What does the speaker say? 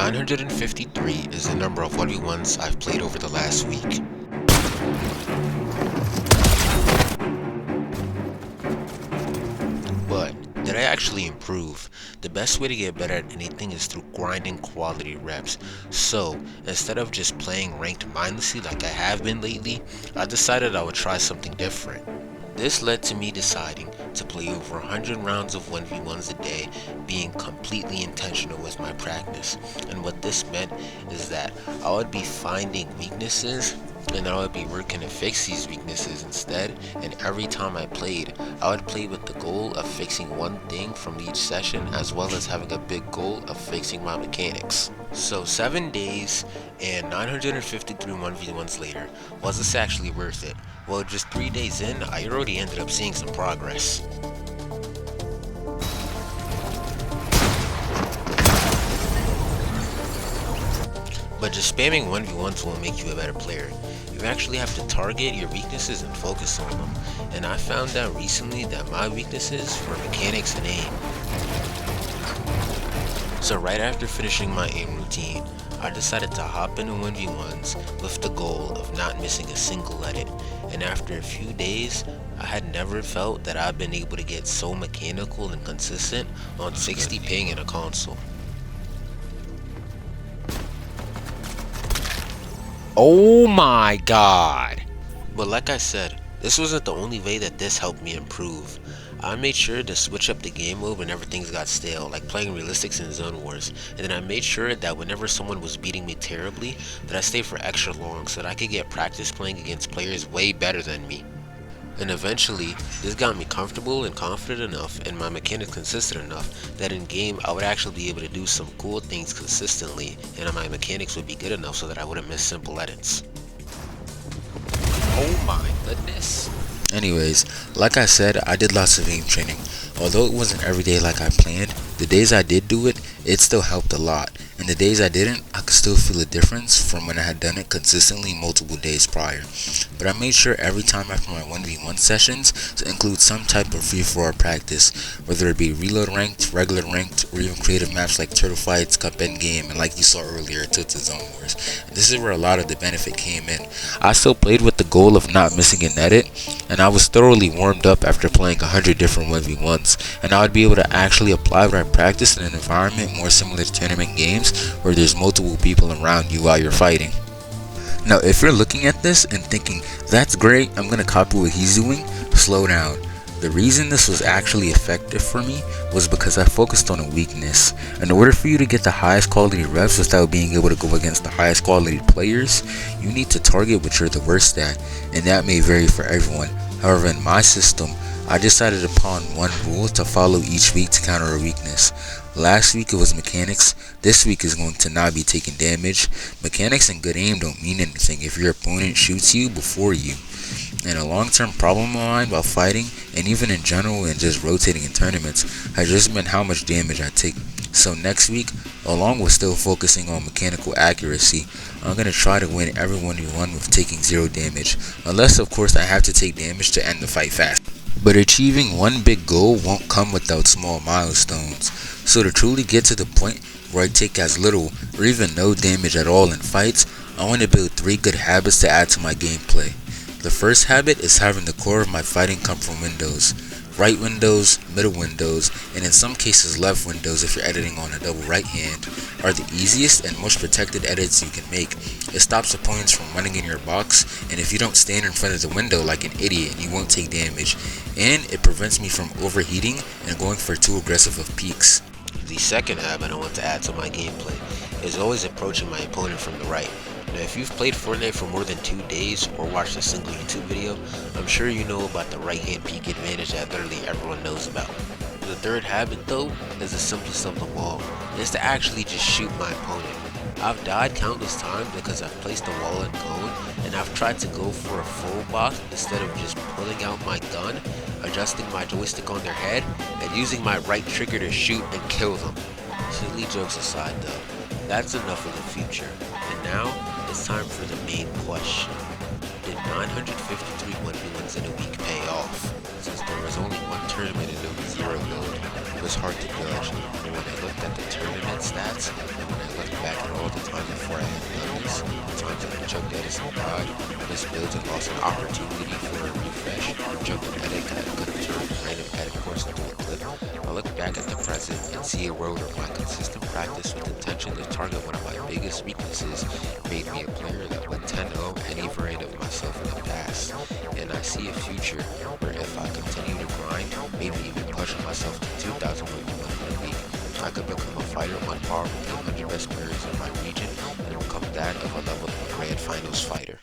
953 is the number of 1v1s I've played over the last week. But did I actually improve? The best way to get better at anything is through grinding quality reps. So instead of just playing ranked mindlessly like I have been lately, I decided I would try something different. This led to me deciding to play over 100 rounds of 1v1s a day, being completely intentional with my practice. And what this meant is that I would be finding weaknesses and I would be working to fix these weaknesses instead. And every time I played, I would play with the goal of fixing one thing from each session, as well as having a big goal of fixing my mechanics. So 7 days and 953 1v1s later, was this actually worth it? Well, just 3 days in, I already ended up seeing some progress. But just spamming 1v1s won't make you a better player. You actually have to target your weaknesses and focus on them. And I found out recently that my weaknesses were mechanics and aim. So right after finishing my aim routine, I decided to hop into 1v1s with the goal of not missing a single edit. And after a few days, I had never felt that I've been able to get so mechanical and consistent on 60 ping in a console. Oh my god! But like I said, this wasn't the only way that this helped me improve. I made sure to switch up the game mode whenever things got stale, like playing realistics in Zone Wars, and then I made sure that whenever someone was beating me terribly, that I stayed for extra long so that I could get practice playing against players way better than me. And eventually, this got me comfortable and confident enough and my mechanics consistent enough that in game I would actually be able to do some cool things consistently and my mechanics would be good enough so that I wouldn't miss simple edits. Oh my goodness. Anyways, like I said, I did lots of aim training. Although it wasn't every day like I planned, the days I did do it, it still helped a lot. And the days I didn't, I could still feel a difference from when I had done it consistently multiple days prior. But I made sure every time after my 1v1 sessions to include some type of free-for-all practice, whether it be reload ranked, regular ranked, or even creative maps like Turtle Fights, Cup Endgame, and like you saw earlier, Tilted Zone Wars. And this is where a lot of the benefit came in. I still played with the goal of not missing an edit, and I was thoroughly warmed up after playing 100 different 1v1s, and I would be able to actually apply what I practiced in an environment more similar to tournament games where there's multiple people around you while you're fighting. Now if you're looking at this and thinking, that's great, I'm gonna copy what he's doing, slow down. The reason this was actually effective for me was because I focused on a weakness. In order for you to get the highest quality reps without being able to go against the highest quality players, you need to target what you're the worst at, and that may vary for everyone. However, in my system, I decided upon one rule to follow each week to counter a weakness. Last week it was mechanics, this week is going to not be taking damage. Mechanics and good aim don't mean anything if your opponent shoots you before you. And a long-term problem of mine while fighting, and even in general and just rotating in tournaments, has just been how much damage I take. So next week, along with still focusing on mechanical accuracy, I'm going to try to win every 1v1 with taking 0 damage, unless of course I have to take damage to end the fight fast. But achieving one big goal won't come without small milestones. So to truly get to the point where I take as little or even no damage at all in fights, I want to build 3 good habits to add to my gameplay. The first habit is having the core of my fighting come from windows. Right windows, middle windows, and in some cases left windows if you're editing on a double right hand, are the easiest and most protected edits you can make. It stops opponents from running in your box, and if you don't stand in front of the window like an idiot, you won't take damage. And it prevents me from overheating and going for too aggressive of peaks. The second habit I want to add to my gameplay is always approaching my opponent from the right. Now if you've played Fortnite for more than 2 days or watched a single YouTube video, I'm sure you know about the right hand peek advantage that literally everyone knows about. The third habit though is the simplest of them all, is to actually just shoot my opponent. I've died countless times because I've placed a wall and cone and I've tried to go for a full box instead of just pulling out my gun, adjusting my joystick on their head, and using my right trigger to shoot and kill them. Silly jokes aside though, that's enough of the future, and now it's time for the main question. Did 953 1v1s in a week pay off? Since there was only one tournament in the 0 mode, it was hard to judge, but when I looked at the tournament stats, and when I looked back builds and lost an opportunity for a refresh, jumping edit could turn a random edit course into a clip. I look back at the present and see a road where my consistent practice with intention to target one of my biggest weaknesses made me a player that went 10-0 any variant of myself in the past. And I see a future where if I continue to grind, maybe even pushing myself to 2,000 wins in a week, I could become a fighter on par with the 100 best players in my region and become that of a level grand finals fighter.